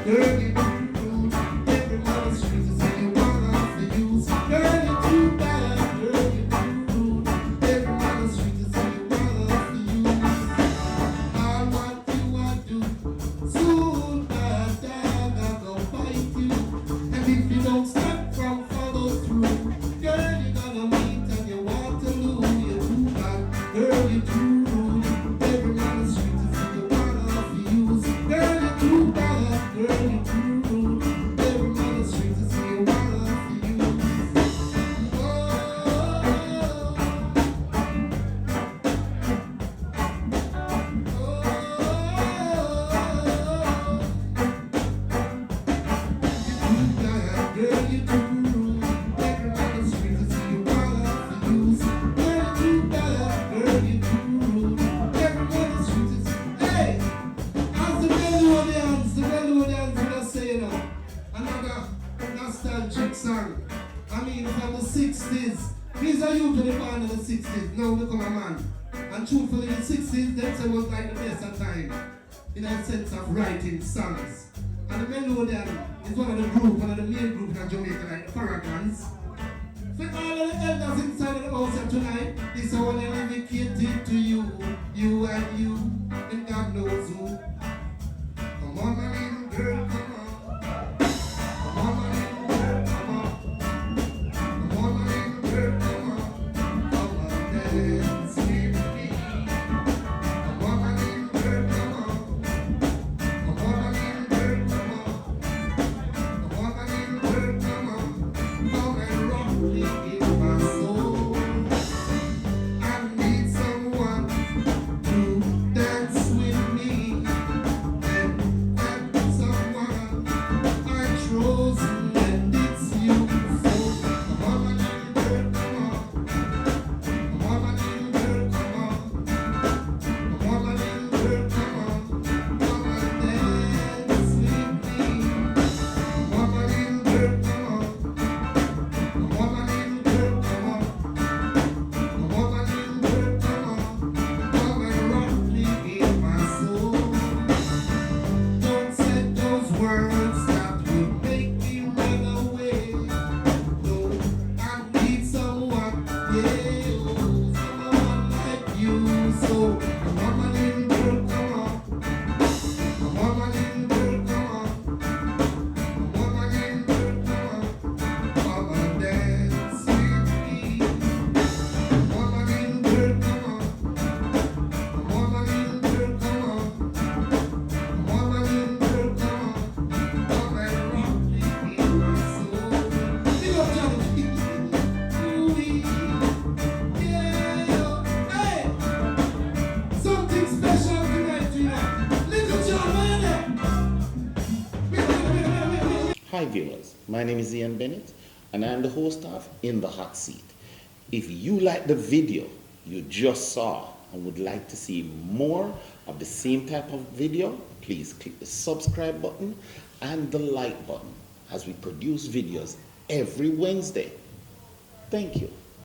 girl, you too rude. Every man on the street is saying you want off the use. Girl, you too bad, girl, you too rude. Every man on the street is saying you want off the use. All what you want do, soon bad dog, I go bite you. And if you don't stop from follow through, girl, you're gonna meet and you want to lose. You're too bad, girl, you're too rude. Every man on the street is saying you want off the use. Girl, you're too bad, girl, you're too rude. Every man on the street is saying you want off the use. Girl, you too rude. Every man on the street is saying you want off the use. Girl, you too bad, girl, you too rude. Every man on the street is hey, as the melodians would have say, you know, another nostalgic song. I mean, from the 60s. These are usually born in the 60s. Now become a man. And truthfully, the 60s, them say was like the best of time. In a sense of writing songs. And the melodian is one of the main groups in Jamaica, like the Paragons. For all of the elders inside of the house tonight, this is one dedicated to you, you and you, and God knows who. Come on, my little girl, come on. Come on, my little girl, come on. Come on, my little girl, come on. Come on, dance with me. Come on, my little girl, come on. Come on, my little girl, come on. Come on, my little girl, come on. Come and rock me in my soul. I need someone to dance with me. And someone I chose, and it's you. So come on, my little girl, come on. Come on, my little girl, come on. Come on, my little girl, come on. Come and dance with me. Come on, my little girl, come on. Come on, my little girl, come on. Come on, my little girl, come on. Come and rock me in my soul. Don't say those words that would make me run away. No, I need someone, yeah, oh, someone like you. So come on, my little girl, come on. Come on, my little girl, come on. Come on, my little girl, come on. Come and dance with me. Come on, my little girl, come on. Come on, my little girl, come on. Come on, my little girl, come on. Come and rock me in my soul. Big up, Johnny. Ooh-wee. Yeah. Hey. Something special tonight, you know. Little John, man. Hi viewers, my name is Ian Bennett and I am the host of In the Hot Seat. If you like the video you just saw and would like to see more of the same type of video, please click the subscribe button and the like button as we produce videos every Wednesday. Thank you.